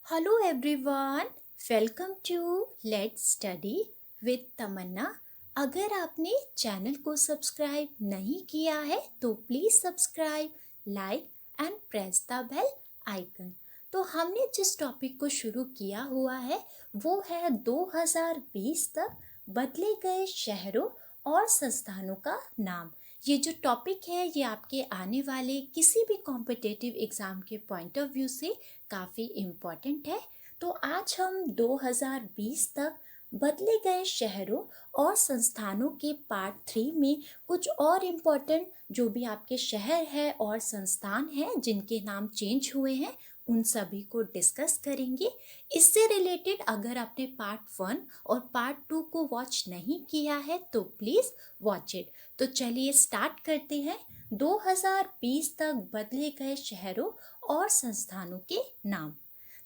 Hello everyone, welcome to let's study with Tamanna. अगर आपने channel को सब्सक्राइब नहीं किया है तो please subscribe, like and press the bell icon. तो हमने जिस टॉपिक को शुरू किया हुआ है वो है 2020 तक बदले गए शहरों और संस्थानों का नाम। ये जो टॉपिक है ये आपके आने वाले किसी भी कॉम्पिटिटिव एग्ज़ाम के पॉइंट ऑफ व्यू से काफ़ी इम्पॉर्टेंट है। तो आज हम 2020 तक बदले गए शहरों और संस्थानों के पार्ट 3 में कुछ और इम्पॉर्टेंट जो भी आपके शहर है और संस्थान हैं जिनके नाम चेंज हुए हैं उन सभी को डिस्कस करेंगे। इससे रिलेटेड अगर आपने पार्ट 1 और पार्ट 2 को वॉच नहीं किया है तो प्लीज़ वॉच इट। तो चलिए स्टार्ट करते हैं। 2020 तक बदले गए शहरों और संस्थानों के नाम।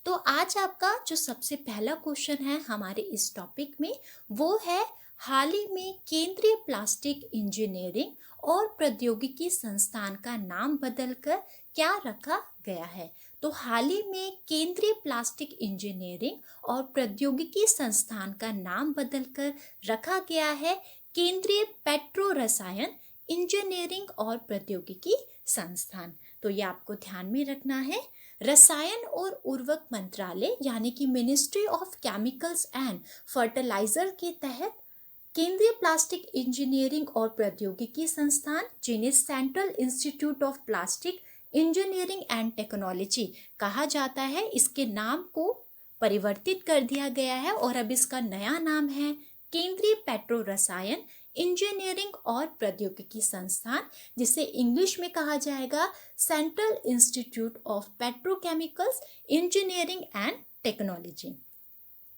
तो आज आपका जो सबसे पहला क्वेश्चन है हमारे इस टॉपिक में वो है, हाल ही में केंद्रीय प्लास्टिक इंजीनियरिंग और प्रौद्योगिकी संस्थान का नाम बदलकर क्या रखा गया है। तो हाल ही में केंद्रीय प्लास्टिक इंजीनियरिंग और प्रौद्योगिकी संस्थान का नाम बदलकर रखा गया है केंद्रीय पेट्रो रसायन इंजीनियरिंग और प्रौद्योगिकी संस्थान। तो ये आपको ध्यान में रखना है। रसायन और उर्वरक मंत्रालय यानी कि ministry of chemicals and fertilizer के तहत केंद्रीय प्लास्टिक इंजीनियरिंग और प्रौद्योगिकी संस्थान, जिन्हें central institute of plastic engineering and technology कहा जाता है, इसके नाम को परिवर्तित कर दिया गया है और अब इसका नया नाम है केंद्रीय पेट्रो रसायन इंजीनियरिंग और प्रौद्योगिकी संस्थान, जिसे इंग्लिश में कहा जाएगा central institute of petrochemicals engineering and technology.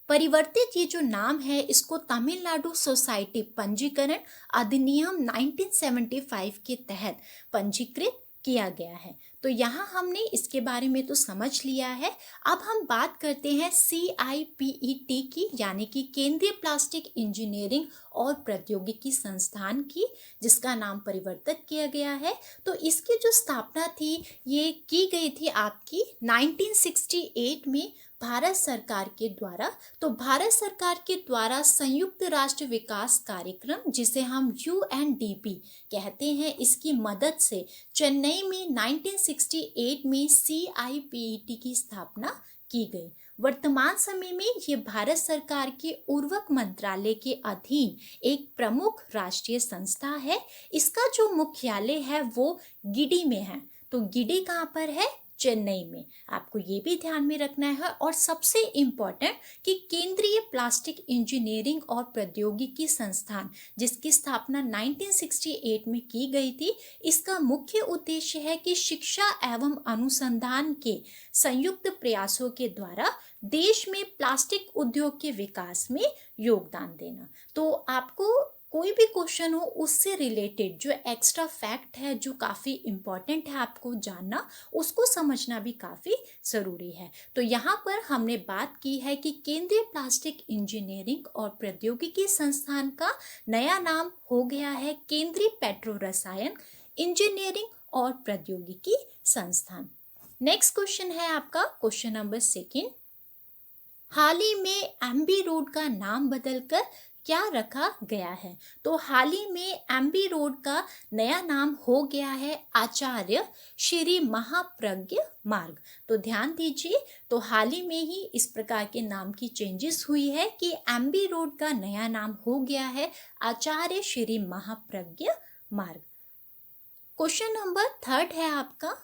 परिवर्तित ये जो नाम है इसको तमिलनाडु सोसाइटी पंजीकरण अधिनियम 1975 के तहत पंजीकृत किया गया है। तो यहाँ हमने इसके बारे में तो समझ लिया है। अब हम बात करते हैं CIPET की, यानी कि केंद्रीय प्लास्टिक इंजीनियरिंग और प्रौद्योगिकी संस्थान की, जिसका नाम परिवर्तित किया गया है। तो इसकी जो स्थापना थी ये की गई थी आपकी 1968 में भारत सरकार के द्वारा। तो भारत सरकार के द्वारा संयुक्त राष्ट्र विकास कार्यक्रम, जिसे हम UNDP कहते हैं, इसकी मदद से चेन्नई में 1968 में CIPET की स्थापना की गई। वर्तमान समय में ये भारत सरकार के उर्वरक मंत्रालय के अधीन एक प्रमुख राष्ट्रीय संस्था है। इसका जो मुख्यालय है वो गिडी में है। तो गिडी कहाँ पर है? चेन्नई में। आपको ये भी ध्यान में रखना है। और सबसे इम्पोर्टेंट कि केंद्रीय प्लास्टिक इंजीनियरिंग और प्रौद्योगिकी संस्थान, जिसकी स्थापना 1968 में की गई थी, इसका मुख्य उद्देश्य है कि शिक्षा एवं अनुसंधान के संयुक्त प्रयासों के द्वारा देश में प्लास्टिक उद्योग के विकास में योगदान देना। तो आपको कोई भी क्वेश्चन हो उससे रिलेटेड जो एक्स्ट्रा फैक्ट है, जो काफ़ी इम्पॉर्टेंट है आपको जानना, उसको समझना भी काफ़ी ज़रूरी है। तो यहाँ पर हमने बात की है कि केंद्रीय प्लास्टिक इंजीनियरिंग और प्रौद्योगिकी संस्थान का नया नाम हो गया है केंद्रीय पेट्रो रसायन इंजीनियरिंग और प्रौद्योगिकी संस्थान। नेक्स्ट क्वेश्चन है आपका क्वेश्चन नंबर 2। हाल ही में एमबी रोड का नाम बदलकर क्या रखा गया है। तो हाल ही में एमबी रोड का नया नाम हो गया है आचार्य श्री महाप्रज्ञ मार्ग। तो ध्यान दीजिए, तो हाल ही में ही इस प्रकार के नाम की चेंजेस हुई है कि एमबी रोड का नया नाम हो गया है आचार्य श्री महाप्रज्ञ मार्ग। क्वेश्चन नंबर 3 है आपका,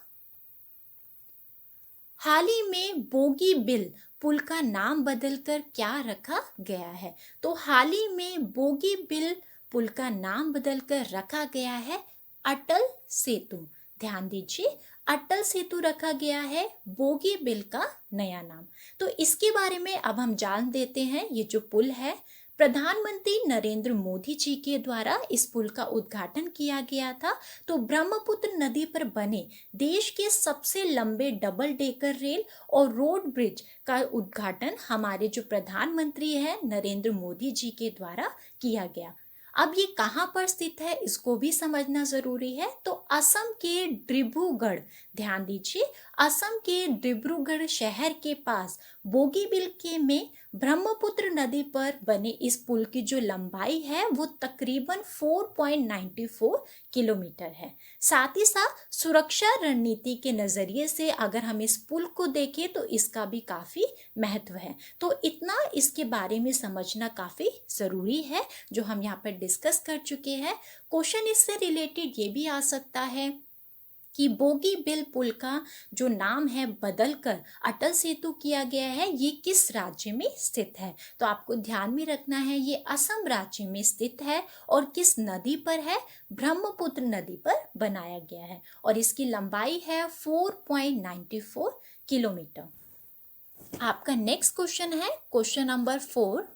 हाल ही में बोगी बिल पुल का नाम बदलकर क्या रखा गया है। तो हाल ही में बोगी बिल पुल का नाम बदलकर रखा गया है अटल सेतु। ध्यान दीजिए, अटल सेतु रखा गया है बोगी बिल का नया नाम। तो इसके बारे में अब हम जान देते हैं। ये जो पुल है, प्रधानमंत्री नरेंद्र मोदी जी के द्वारा इस पुल का उद्घाटन किया गया था। तो ब्रह्मपुत्र नदी पर बने देश के सबसे लंबे डबल डेकर रेल और रोड ब्रिज का उद्घाटन हमारे जो प्रधानमंत्री हैं नरेंद्र मोदी जी के द्वारा किया गया। अब ये कहाँ पर स्थित है इसको भी समझना जरूरी है। तो असम के डिब्रूगढ़, ध्यान दीजिए, असम के डिब्रूगढ़ शहर के पास बोगीबिल के में ब्रह्मपुत्र नदी पर बने इस पुल की जो लंबाई है वो तकरीबन 4.94 किलोमीटर है। साथ ही साथ सुरक्षा रणनीति के नजरिए से अगर हम इस पुल को देखें तो इसका भी काफी महत्व है। तो इतना इसके बारे में समझना काफी जरूरी है जो हम यहाँ पर डिस्कस कर चुके हैं। क्वेश्चन इससे रिलेटेड ये भी आ सकता है कि बोगीबिल पुल का जो नाम है बदलकर अटल सेतु किया गया है, ये किस राज्य में स्थित है। तो आपको ध्यान में रखना है ये असम राज्य में स्थित है और किस नदी पर है, ब्रह्मपुत्र नदी पर बनाया गया है और इसकी लंबाई है 4.94 किलोमीटर। आपका नेक्स्ट क्वेश्चन है क्वेश्चन नंबर 4।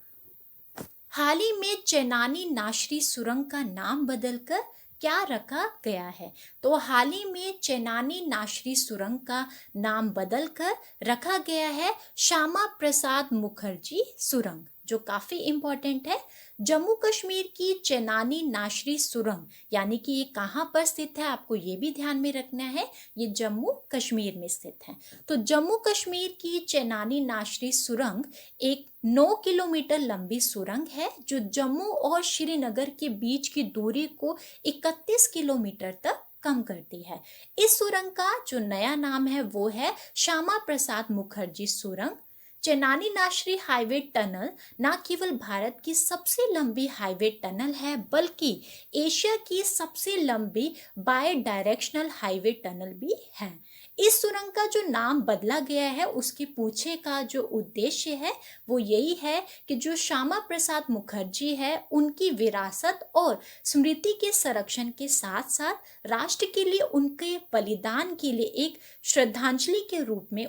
हाल ही में चेनानी नाशरी सुरंग का नाम बदलकर क्या रखा गया है। तो हाल ही में चेनानी नाशरी सुरंग का नाम बदलकर रखा गया है श्यामा प्रसाद मुखर्जी सुरंग, जो काफी इंपॉर्टेंट है। जम्मू कश्मीर की चेनानी नाशरी सुरंग यानी कि ये कहाँ पर स्थित है, आपको ये भी ध्यान में रखना है, ये जम्मू कश्मीर में स्थित है। तो जम्मू कश्मीर की चेनानी नाशरी सुरंग एक 9 किलोमीटर लंबी सुरंग है जो जम्मू और श्रीनगर के बीच की दूरी को 31 किलोमीटर तक कम करती है। इस सुरंग का जो नया नाम है वो है श्यामा प्रसाद मुखर्जी सुरंग। चेनानी नाशरी हाईवे टनल न केवल भारत की सबसे लंबी हाईवे टनल है बल्कि एशिया की सबसे लंबी बाय डायरेक्शनल हाईवे टनल भी है। इस सुरंग का जो नाम बदला गया है उसके पीछे का जो उद्देश्य है वो यही है कि जो श्यामा प्रसाद मुखर्जी है उनकी विरासत और स्मृति के संरक्षण के साथ साथ राष्ट्र के लिए उनके बलिदान के लिए एक श्रद्धांजलि के रूप में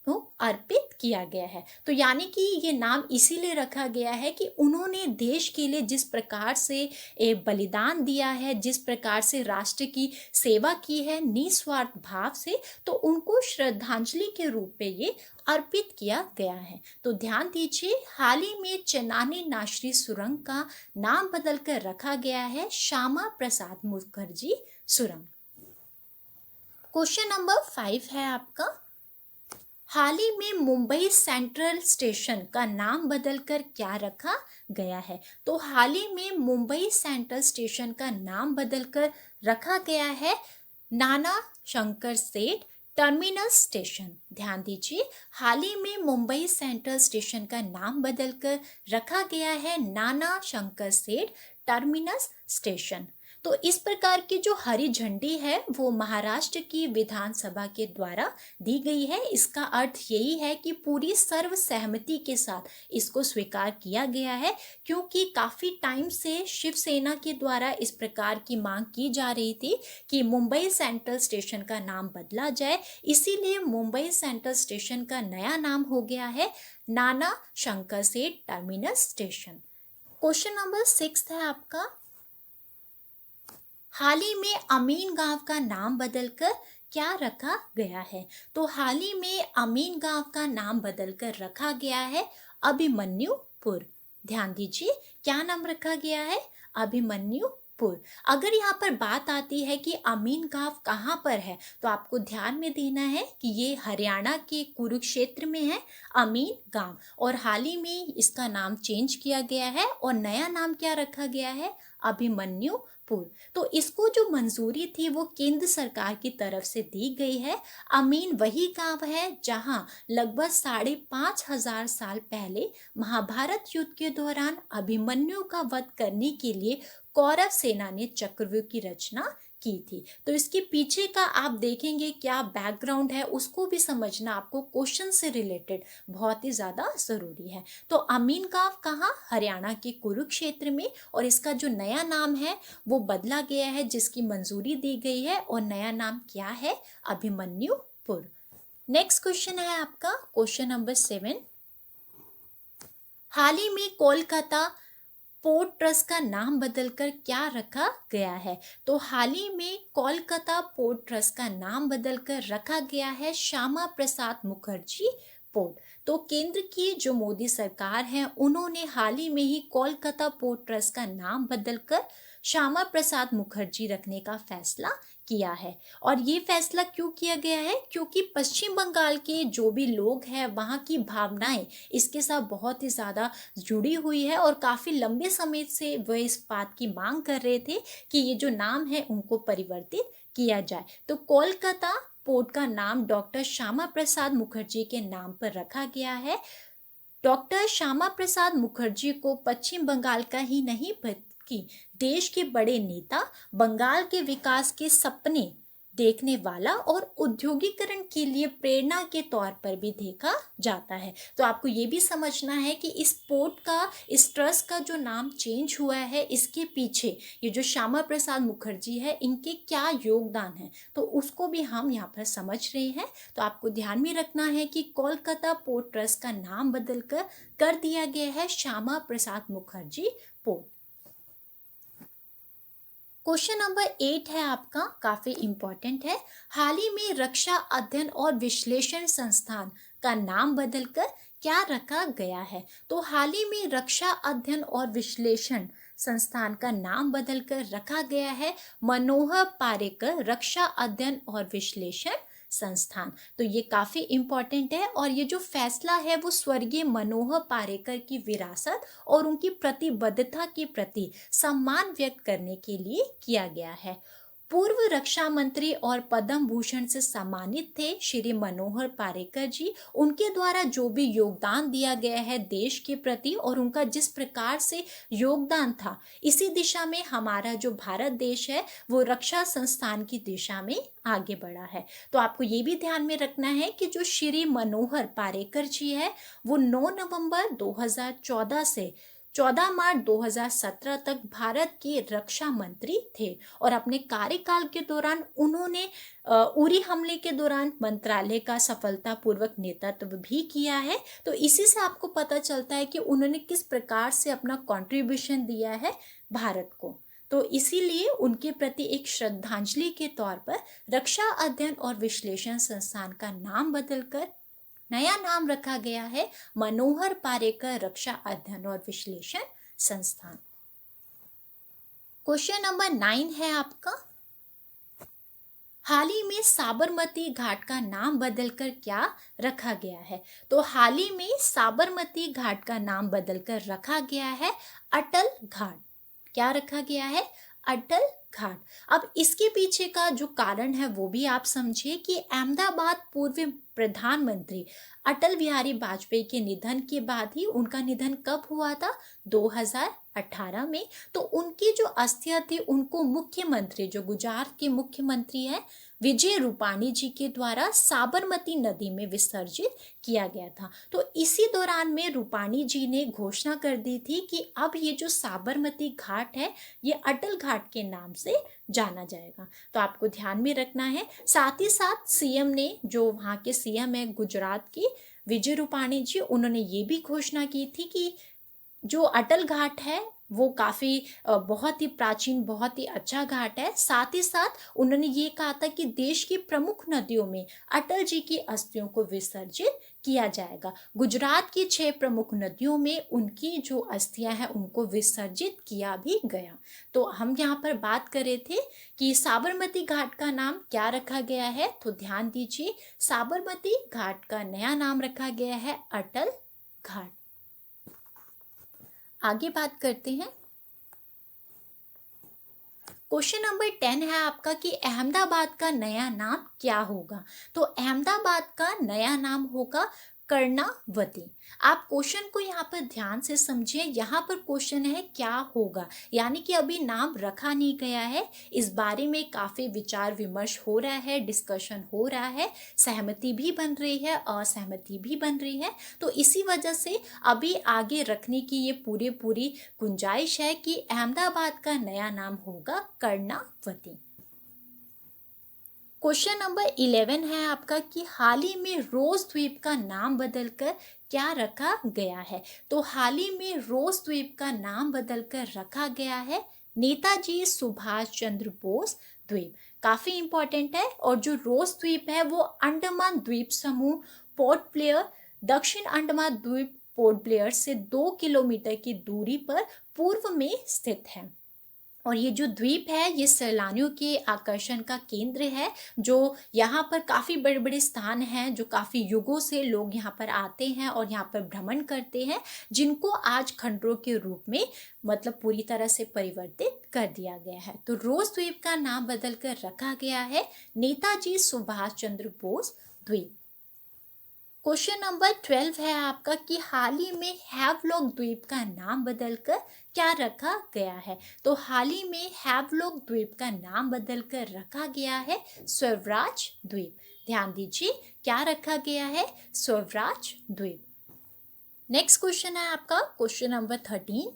को अर्पित किया गया है। तो यानी कि ये नाम इसीलिए रखा गया है कि उन्होंने देश के लिए जिस प्रकार से बलिदान दिया है, जिस प्रकार से राष्ट्र की सेवा की है निस्वार्थ भाव से, तो उनको श्रद्धांजलि के रूप में ये अर्पित किया गया है। तो ध्यान दीजिए, हाल ही में चेनानी नाशरी सुरंग का नाम बदलकर रखा गया है श्यामा प्रसाद मुखर्जी सुरंग। क्वेश्चन नंबर 5 है आपका, हाल ही में मुंबई सेंट्रल स्टेशन का नाम बदलकर क्या रखा गया है। तो हाल ही में मुंबई सेंट्रल स्टेशन का नाम बदलकर रखा गया है नाना शंकर सेठ टर्मिनस स्टेशन। ध्यान दीजिए, हाल ही में मुंबई सेंट्रल स्टेशन का नाम बदलकर रखा गया है नाना शंकर सेठ टर्मिनस स्टेशन। तो इस प्रकार की जो हरी झंडी है वो महाराष्ट्र की विधानसभा के द्वारा दी गई है। इसका अर्थ यही है कि पूरी सर्वसहमति के साथ इसको स्वीकार किया गया है, क्योंकि काफ़ी टाइम से शिवसेना के द्वारा इस प्रकार की मांग की जा रही थी कि मुंबई सेंट्रल स्टेशन का नाम बदला जाए। इसीलिए मुंबई सेंट्रल स्टेशन का नया नाम हो गया है नाना शंकर सेठ टर्मिनस स्टेशन। क्वेश्चन नंबर 6 है आपका, हाल ही में अमीन गांव का नाम बदलकर क्या रखा गया है। तो हाल ही में अमीन गांव का नाम बदलकर रखा गया है अभिमन्युपुर। ध्यान दीजिए, क्या नाम रखा गया है, अभिमन्युपुर। अगर यहाँ पर बात आती है कि अमीन गांव कहाँ पर है, तो आपको ध्यान में देना है कि ये हरियाणा के कुरुक्षेत्र में है अमीन गांव, और हाल ही में इसका नाम चेंज किया गया है और नया नाम क्या रखा गया है, अभिमन्युपुर। तो इसको जो मंजूरी थी वो केंद्र सरकार की तरफ से दी गई है। अमीन वही गांव है जहां लगभग 5,500 साल पहले महाभारत युद्ध के दौरान अभिमन्यु का वध करने के लिए कौरव सेना ने चक्रव्यूह की रचना की थी। तो इसके पीछे का आप देखेंगे क्या बैकग्राउंड है, उसको भी समझना आपको क्वेश्चन से रिलेटेड बहुत ही ज़्यादा ज़रूरी है। तो अमीन गांव कहाँ, हरियाणा के कुरुक्षेत्र में, और इसका जो नया नाम है वो बदला गया है जिसकी मंजूरी दी गई है, और नया नाम क्या है, अभिमन्युपुर। नेक्स्ट क्वेश्चन है आपका क्वेश्चन नंबर 7, हाल ही में कोलकाता पोर्ट ट्रस्ट का नाम बदलकर क्या रखा गया है। तो हाल ही में कोलकाता पोर्ट ट्रस्ट का नाम बदलकर रखा गया है श्यामा प्रसाद मुखर्जी पोर्ट। तो केंद्र की जो मोदी सरकार है उन्होंने हाल ही में ही कोलकाता पोर्ट ट्रस्ट का नाम बदलकर श्यामा प्रसाद मुखर्जी रखने का फैसला किया है। और ये फैसला क्यों किया गया है? क्योंकि पश्चिम बंगाल के जो भी लोग हैं वहाँ की भावनाएं इसके साथ बहुत ही ज़्यादा जुड़ी हुई है और काफ़ी लंबे समय से वह इस बात की मांग कर रहे थे कि ये जो नाम है उनको परिवर्तित किया जाए। तो कोलकाता पोर्ट का नाम डॉक्टर श्यामा प्रसाद मुखर्जी के नाम पर रखा गया है। डॉक्टर श्यामा प्रसाद मुखर्जी को पश्चिम बंगाल का ही नहीं बल्कि देश के बड़े नेता, बंगाल के विकास के सपने देखने वाला और औद्योगिकरण के लिए प्रेरणा के तौर पर भी देखा जाता है। तो आपको ये भी समझना है कि इस पोर्ट का, इस ट्रस्ट का जो नाम चेंज हुआ है इसके पीछे ये जो श्यामा प्रसाद मुखर्जी है इनके क्या योगदान है, तो उसको भी हम यहाँ पर समझ रहे हैं। तो आपको ध्यान में रखना है कि कोलकाता पोर्ट ट्रस्ट का नाम बदलकर कर दिया गया है Shyama Prasad Mukherjee port. Question number 8 है आपका, काफी इंपॉर्टेंट है। हाल ही में रक्षा अध्ययन और विश्लेषण संस्थान का नाम बदलकर क्या रखा गया है? तो हाल ही में रक्षा अध्ययन और विश्लेषण संस्थान का नाम बदलकर रखा गया है मनोहर पारेकर रक्षा अध्ययन और विश्लेषण संस्थान। तो ये काफी इंपॉर्टेंट है और ये जो फैसला है वो स्वर्गीय मनोहर पारेकर की विरासत और उनकी प्रतिबद्धता के प्रति सम्मान व्यक्त करने के लिए किया गया है। पूर्व रक्षा मंत्री और पद्म भूषण से सम्मानित थे श्री मनोहर पारेकर जी। उनके द्वारा जो भी योगदान दिया गया है देश के प्रति और उनका जिस प्रकार से योगदान था, इसी दिशा में हमारा जो भारत देश है वो रक्षा संस्थान की दिशा में आगे बढ़ा है। तो आपको ये भी ध्यान में रखना है कि जो श्री मनोहर पारेकर जी है वो 9 नवंबर 2014 से 14 मार्च 2017 तक भारत के रक्षा मंत्री थे और अपने कार्यकाल के दौरान उन्होंने उरी हमले के दौरान मंत्रालय का सफलतापूर्वक नेतृत्व भी किया है। तो इसी से आपको पता चलता है कि उन्होंने किस प्रकार से अपना कंट्रीब्यूशन दिया है भारत को। तो इसीलिए उनके प्रति एक श्रद्धांजलि के तौर पर रक्षा अध्ययन और विश्लेषण संस्थान का नाम बदलकर नया नाम रखा गया है मनोहर पारेकर रक्षा अध्ययन और विश्लेषण संस्थान। क्वेश्चन नंबर 9 है आपका, हाल ही में साबरमती घाट का नाम बदलकर क्या रखा गया है? तो हाल ही में साबरमती घाट का नाम बदलकर रखा गया है अटल घाट। क्या रखा गया है? अटल घाट। अब इसके पीछे का जो कारण है वो भी आप समझिए कि अहमदाबाद पूर्व प्रधानमंत्री अटल बिहारी वाजपेयी के निधन के बाद ही, उनका निधन कब हुआ था? 2018 में। तो उनकी जो अस्थियां थी उनको मुख्यमंत्री, जो गुजरात के मुख्यमंत्री हैं विजय रूपाणी जी के द्वारा साबरमती नदी में विसर्जित किया गया था। तो इसी दौरान में रूपाणी जी ने घोषणा कर दी थी कि अब ये जो साबरमती घाट है ये अटल घाट के नाम से जाना जाएगा। तो आपको ध्यान में रखना है। साथ ही साथ सीएम ने, जो वहाँ के सीएम है गुजरात की विजय रूपाणी जी, उन्होंने ये भी घोषणा की थी कि जो अटल घाट है वो काफ़ी बहुत ही प्राचीन, बहुत ही अच्छा घाट है। साथ ही साथ उन्होंने ये कहा था कि देश की प्रमुख नदियों में अटल जी की अस्थियों को विसर्जित किया जाएगा। गुजरात की 6 प्रमुख नदियों में उनकी जो अस्थियां हैं उनको विसर्जित किया भी गया। तो हम यहाँ पर बात कर रहे थे कि साबरमती घाट का नाम क्या रखा गया है, तो ध्यान दीजिए, साबरमती घाट का नया नाम रखा गया है अटल घाट। आगे बात करते हैं। क्वेश्चन नंबर 10 है आपका कि अहमदाबाद का नया नाम क्या होगा? तो अहमदाबाद का नया नाम होगा कर्णावती। आप क्वेश्चन को यहाँ पर ध्यान से समझिए। यहाँ पर क्वेश्चन है क्या होगा, यानी कि अभी नाम रखा नहीं गया है। इस बारे में काफ़ी विचार विमर्श हो रहा है, डिस्कशन हो रहा है, सहमति भी बन रही है, असहमति भी बन रही है। तो इसी वजह से अभी आगे रखने की ये पूरी गुंजाइश है कि अहमदाबाद का नया नाम होगा कर्णावती। क्वेश्चन नंबर 11 है आपका कि हाल ही में रोज द्वीप का नाम बदलकर क्या रखा गया है? तो हाल ही में रोज द्वीप का नाम बदलकर रखा गया है नेताजी सुभाष चंद्र बोस द्वीप। काफी इंपॉर्टेंट है। और जो रोज द्वीप है वो अंडमान द्वीप समूह, पोर्ट ब्लेयर दक्षिण अंडमान द्वीप पोर्ट ब्लेयर से 2 किलोमीटर की दूरी पर पूर्व में स्थित है। और ये जो द्वीप है ये सैलानियों के आकर्षण का केंद्र है, जो यहाँ पर काफ़ी बड़े बड़े स्थान हैं, जो काफ़ी युगों से लोग यहाँ पर आते हैं और यहाँ पर भ्रमण करते हैं, जिनको आज खंडरों के रूप में मतलब पूरी तरह से परिवर्तित कर दिया गया है। तो रोज द्वीप का नाम बदल कर रखा गया है नेताजी सुभाष चंद्र बोस द्वीप। क्वेश्चन नंबर 12 है आपका कि हाल ही में हैवलॉक द्वीप का नाम बदलकर क्या रखा गया है। तो हाल ही में हैवलॉक द्वीप का नाम बदलकर रखा गया है स्वराज द्वीप। ध्यान दीजिए, क्या रखा गया है? स्वराज द्वीप। नेक्स्ट क्वेश्चन है आपका क्वेश्चन नंबर 13।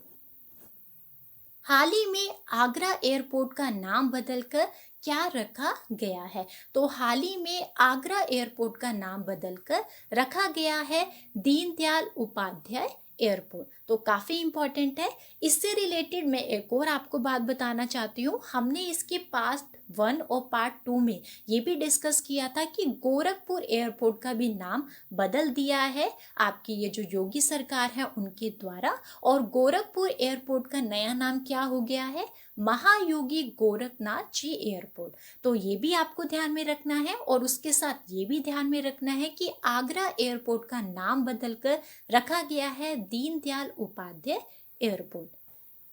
हाल ही में आगरा एयरपोर्ट का नाम बदलकर क्या रखा गया है। तो हाल ही में आगरा एयरपोर्ट का नाम बदलकर रखा गया है दीनदयाल उपाध्याय एयरपोर्ट। तो काफ़ी इंपॉर्टेंट है। इससे रिलेटेड मैं एक और आपको बात बताना चाहती हूँ। हमने इसके पार्ट 1 और पार्ट 2 में ये भी डिस्कस किया था कि गोरखपुर एयरपोर्ट का भी नाम बदल दिया है आपकी ये जो योगी सरकार है उनके द्वारा, और गोरखपुर एयरपोर्ट का नया नाम क्या हो गया है? महायोगी गोरखनाथ जी एयरपोर्ट। तो ये भी आपको ध्यान में रखना है, और उसके साथ ये भी ध्यान में रखना है कि आगरा एयरपोर्ट का नाम बदलकर रखा गया है Deendayal Upadhyay airport.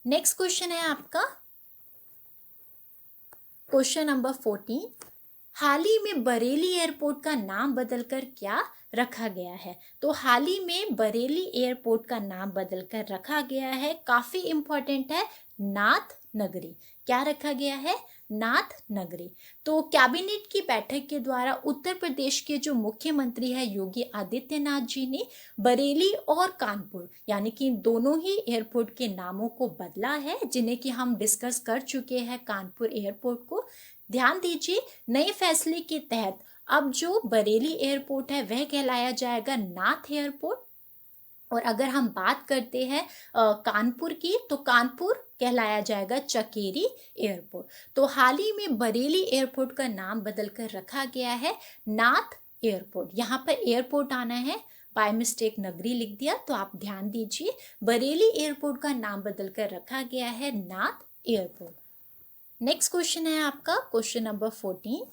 Next question है आपका क्वेश्चन नंबर 14। हाल ही में बरेली एयरपोर्ट का नाम बदलकर क्या रखा गया है। तो हाल ही में बरेली एयरपोर्ट का नाम बदलकर रखा गया है, काफी इंपॉर्टेंट है, नाथ नगरी। क्या रखा गया है? नाथ नगरी। तो कैबिनेट की बैठक के द्वारा उत्तर प्रदेश के जो मुख्यमंत्री है योगी आदित्यनाथ जी ने बरेली और कानपुर यानी कि दोनों ही एयरपोर्ट के नामों को बदला है, जिन्हें कि हम डिस्कस कर चुके हैं कानपुर एयरपोर्ट को। ध्यान दीजिए, नए फैसले के तहत अब जो बरेली एयरपोर्ट है वह कहलाया जाएगा नाथ एयरपोर्ट, और अगर हम बात करते हैं कानपुर की तो कानपुर कहलाया जाएगा चकेरी एयरपोर्ट। तो हाल ही में बरेली एयरपोर्ट का नाम बदलकर रखा गया है नाथ एयरपोर्ट। यहाँ पर एयरपोर्ट आना है, बाय मिस्टेक नगरी लिख दिया, तो आप ध्यान दीजिए, बरेली एयरपोर्ट का नाम बदलकर रखा गया है नाथ एयरपोर्ट। नेक्स्ट क्वेश्चन है आपका क्वेश्चन नंबर 14।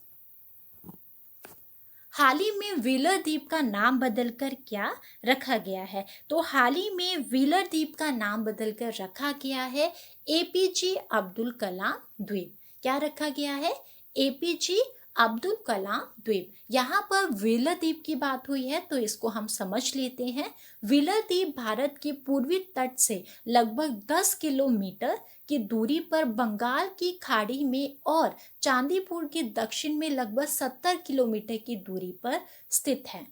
हाल ही में व्हीलर द्वीप का नाम बदलकर क्या रखा गया है। तो हाल ही में व्हीलर द्वीप का नाम बदलकर रखा गया है एपीजे अब्दुल कलाम द्वीप। क्या रखा गया है? एपीजे अब्दुल कलाम द्वीप। यहाँ पर व्हीलर द्वीप की बात हुई है तो इसको हम समझ लेते हैं। व्हीलर द्वीप भारत के पूर्वी तट से लगभग 10 किलोमीटर की दूरी पर बंगाल की खाड़ी में और चांदीपुर के दक्षिण में लगभग 70 किलोमीटर की दूरी पर स्थित है।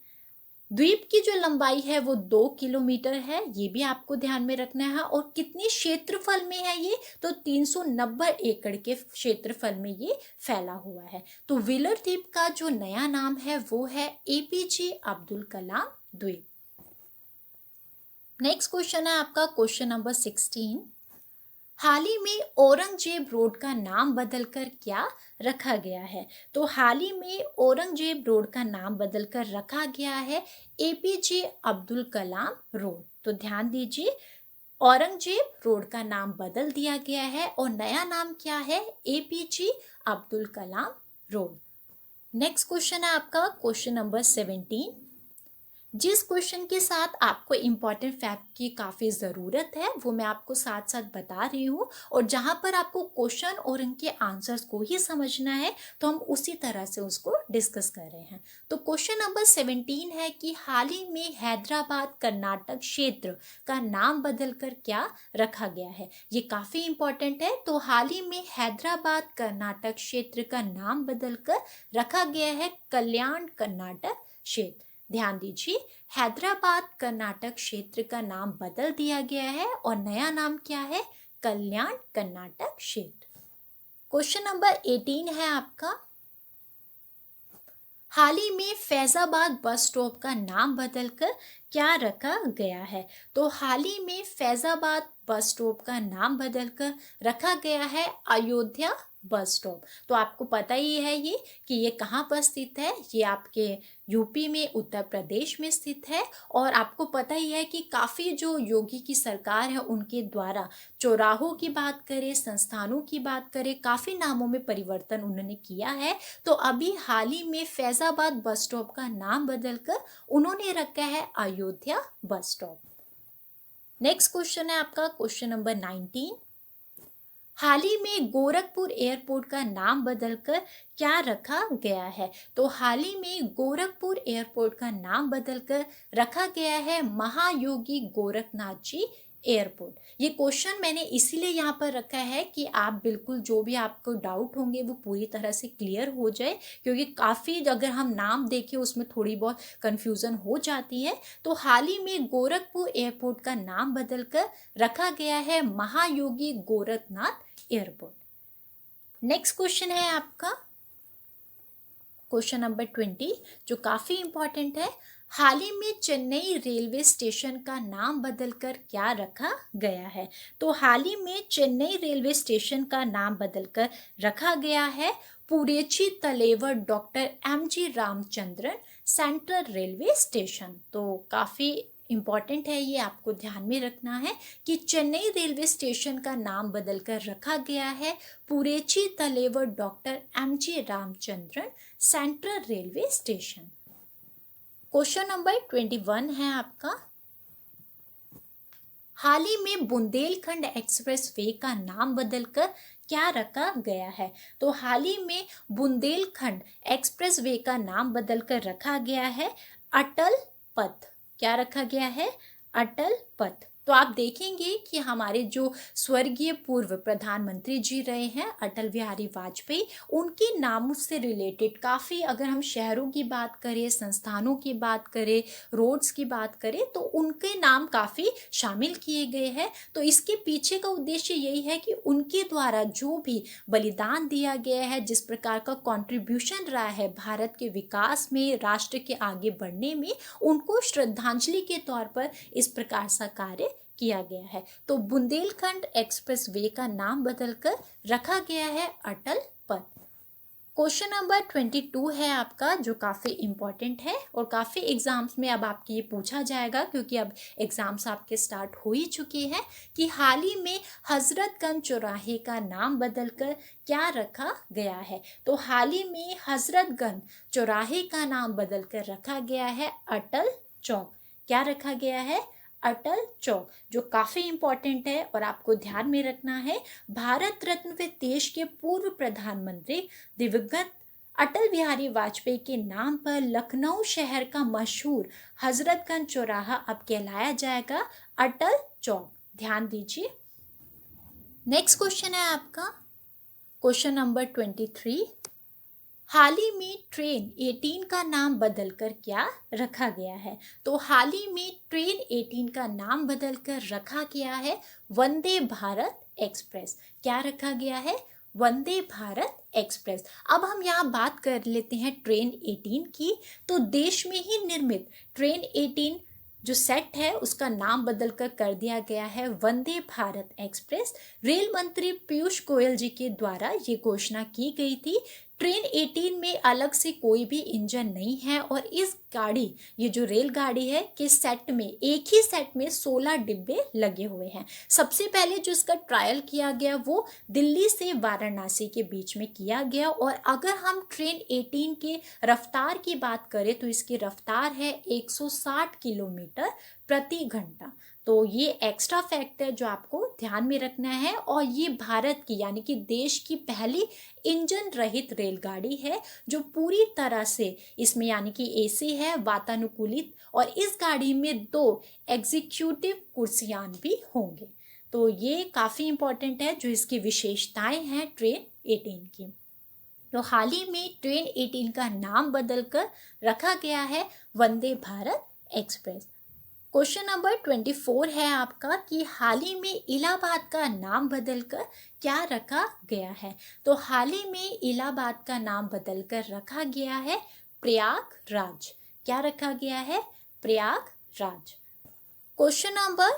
द्वीप की जो लंबाई है वो 2 किलोमीटर है, ये भी आपको ध्यान में रखना है। और कितने क्षेत्रफल में है ये? तो 390 एकड़ के क्षेत्रफल में ये फैला हुआ है। तो व्हीलर द्वीप का जो नया नाम है वो है एपीजे अब्दुल कलाम द्वीप। नेक्स्ट क्वेश्चन है आपका क्वेश्चन नंबर 16। हाल ही में औरंगजेब रोड का नाम बदलकर क्या रखा गया है। तो हाल ही में औरंगजेब रोड का नाम बदलकर रखा गया है एपीजे अब्दुल कलाम रोड। तो ध्यान दीजिए, औरंगजेब रोड का नाम बदल दिया गया है और नया नाम क्या है? APJ Abdul Kalam road. Next question है आपका क्वेश्चन नंबर 17। जिस क्वेश्चन के साथ आपको इम्पॉर्टेंट फैक्ट की काफ़ी ज़रूरत है वो मैं आपको साथ साथ बता रही हूँ, और जहाँ पर आपको क्वेश्चन और उनके आंसर्स को ही समझना है तो हम उसी तरह से उसको डिस्कस कर रहे हैं। तो क्वेश्चन नंबर 17 है कि हाल ही में हैदराबाद कर्नाटक क्षेत्र का नाम बदलकर क्या रखा गया है। ये काफ़ी इम्पॉर्टेंट है। तो हाल ही में हैदराबाद कर्नाटक क्षेत्र का नाम बदलकर रखा गया है कल्याण कर्नाटक क्षेत्र। ध्यान दीजिए, हैदराबाद कर्नाटक क्षेत्र का नाम बदल दिया गया है और नया नाम क्या है? कल्याण कर्नाटक क्षेत्र। क्वेश्चन नंबर 18 है आपका, हाल ही में फैजाबाद बस स्टॉप का नाम बदलकर क्या रखा गया है? तो हाल ही में फैजाबाद बस स्टॉप का नाम बदलकर रखा गया है अयोध्या बस स्टॉप। तो आपको पता ही है ये कि ये कहाँ पर स्थित है। ये आपके यूपी में, उत्तर प्रदेश में स्थित है। और आपको पता ही है कि काफ़ी जो योगी की सरकार है उनके द्वारा चौराहों की बात करें, संस्थानों की बात करें, काफ़ी नामों में परिवर्तन उन्होंने किया है। तो अभी हाल ही में फैजाबाद बस स्टॉप का नाम बदलकर उन्होंने रखा है Ayodhya bus stop. Next question है आपका क्वेश्चन नंबर 19। हाल ही में गोरखपुर एयरपोर्ट का नाम बदलकर क्या रखा गया है? तो हाल ही में गोरखपुर एयरपोर्ट का नाम बदलकर रखा गया है महायोगी गोरखनाथ जी एयरपोर्ट। ये क्वेश्चन मैंने इसीलिए यहाँ पर रखा है कि आप बिल्कुल जो भी आपको डाउट होंगे वो पूरी तरह से क्लियर हो जाए, क्योंकि काफ़ी अगर हम नाम देखें उसमें थोड़ी बहुत कन्फ्यूज़न हो जाती है। तो हाल ही में गोरखपुर एयरपोर्ट का नाम बदलकर रखा गया है महायोगी गोरखनाथ एयरपोर्ट। नेक्स्ट क्वेश्चन है आपका क्वेश्चन नंबर 20, जो काफ़ी इंपॉर्टेंट है। हाल ही में चेन्नई रेलवे स्टेशन का नाम बदलकर क्या रखा गया है? तो हाल ही में चेन्नई रेलवे स्टेशन का नाम बदलकर रखा गया है Puratchi Thalaivar doctor MG Ramachandran central railway station. तो काफ़ी इम्पॉर्टेंट है, ये आपको ध्यान में रखना है कि चेन्नई रेलवे स्टेशन का नाम बदलकर रखा गया है Puratchi Thalaivar doctor MG Ramachandran central railway station. Question number 21 है आपका। हाल ही में बुंदेलखंड एक्सप्रेस वे का नाम बदलकर क्या रखा गया है? तो हाल ही में बुंदेलखंड एक्सप्रेस वे का नाम बदलकर रखा गया है अटल पथ। क्या रखा गया है? अटल पथ। तो आप देखेंगे कि हमारे जो स्वर्गीय पूर्व प्रधानमंत्री जी रहे हैं अटल बिहारी वाजपेयी, उनके नामों से रिलेटेड काफ़ी, अगर हम शहरों की बात करें, संस्थानों की बात करें, रोड्स की बात करें, तो उनके नाम काफ़ी शामिल किए गए हैं। तो इसके पीछे का उद्देश्य यही है कि उनके द्वारा जो भी बलिदान दिया गया है, जिस प्रकार का कंट्रीब्यूशन रहा है भारत के विकास में, राष्ट्र के आगे बढ़ने में, उनको श्रद्धांजलि के तौर पर इस प्रकार सा कार्य किया गया है। तो बुंदेलखंड एक्सप्रेस वे का नाम बदलकर रखा गया है अटल पथ। क्वेश्चन नंबर 22 है आपका, जो काफ़ी इम्पॉर्टेंट है और काफ़ी एग्जाम्स में अब आपके ये पूछा जाएगा, क्योंकि अब एग्जाम्स आपके स्टार्ट हो ही चुके हैं, कि हाल ही में हजरतगंज चौराहे का नाम बदलकर क्या रखा गया है? तो हाल ही में हजरतगंज चौराहे का नाम बदलकर रखा गया है अटल चौक। क्या रखा गया है? अटल चौक, जो काफ़ी इम्पॉर्टेंट है और आपको ध्यान में रखना है। भारत रत्न व देश के पूर्व प्रधानमंत्री दिवंगत अटल बिहारी वाजपेयी के नाम पर लखनऊ शहर का मशहूर हजरतगंज चौराहा अब कहलाया जाएगा अटल चौक। ध्यान दीजिए। नेक्स्ट क्वेश्चन है आपका क्वेश्चन नंबर 23। हाल ही में ट्रेन 18 का नाम बदलकर क्या रखा गया है? तो हाल ही में ट्रेन 18 का नाम बदलकर रखा गया है वंदे भारत एक्सप्रेस। क्या रखा गया है? वंदे भारत एक्सप्रेस। अब हम यहाँ बात कर लेते हैं ट्रेन 18 की। तो देश में ही निर्मित ट्रेन 18 जो सेट है उसका नाम बदलकर कर दिया गया है वंदे भारत एक्सप्रेस। रेल मंत्री पीयूष गोयल जी के द्वारा ये घोषणा की गई थी। ट्रेन 18 में अलग से कोई भी इंजन नहीं है और इस गाड़ी, ये जो रेलगाड़ी है के सेट में, एक ही सेट में 16 डिब्बे लगे हुए हैं। सबसे पहले जो इसका ट्रायल किया गया वो दिल्ली से वाराणसी के बीच में किया गया। और अगर हम ट्रेन 18 के रफ्तार की बात करें तो इसकी रफ्तार है 160 किलोमीटर प्रति घंटा। तो ये एक्स्ट्रा फैक्ट है जो आपको ध्यान में रखना है। और ये भारत की यानी कि देश की पहली इंजन रहित रेलगाड़ी है जो पूरी तरह से, इसमें यानी कि एसी है, वातानुकूलित, और इस गाड़ी में 2 एग्जीक्यूटिव कुर्सियां भी होंगे। तो ये काफ़ी इम्पोर्टेंट है जो इसकी विशेषताएं हैं ट्रेन 18 की। तो हाल ही में ट्रेन 18 का नाम बदलकर रखा गया है Vande Bharat express. Question number 24 है आपका कि हाल ही में इलाहाबाद का नाम बदलकर क्या रखा गया है? तो हाल ही में इलाहाबाद का नाम बदलकर रखा गया है प्रयागराज। क्या रखा गया है? प्रयागराज। राज। क्वेश्चन नंबर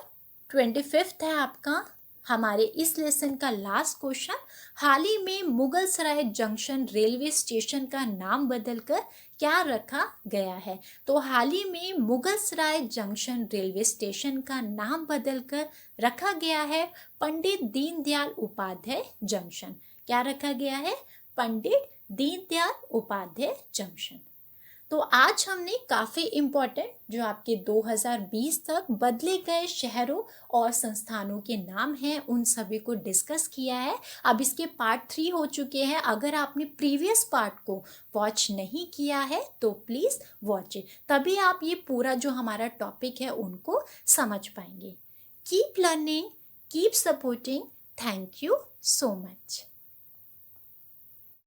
25 है आपका, हमारे इस लेसन का लास्ट क्वेश्चन। हाल ही में मुगल सराय जंक्शन रेलवे स्टेशन का नाम बदलकर क्या रखा गया है? तो हाल ही में मुगल सराय जंक्शन रेलवे स्टेशन का नाम बदलकर रखा गया है पंडित दीनदयाल उपाध्याय जंक्शन। क्या रखा गया है? पंडित दीनदयाल उपाध्याय जंक्शन। तो आज हमने काफ़ी इम्पोर्टेंट जो आपके 2020 तक बदले गए शहरों और संस्थानों के नाम हैं उन सभी को डिस्कस किया है। अब इसके पार्ट 3 हो चुके हैं। अगर आपने प्रीवियस पार्ट को वॉच नहीं किया है तो प्लीज़ वॉच इट, तभी आप ये पूरा जो हमारा टॉपिक है उनको समझ पाएंगे। Keep learning, keep supporting. Thank you so much.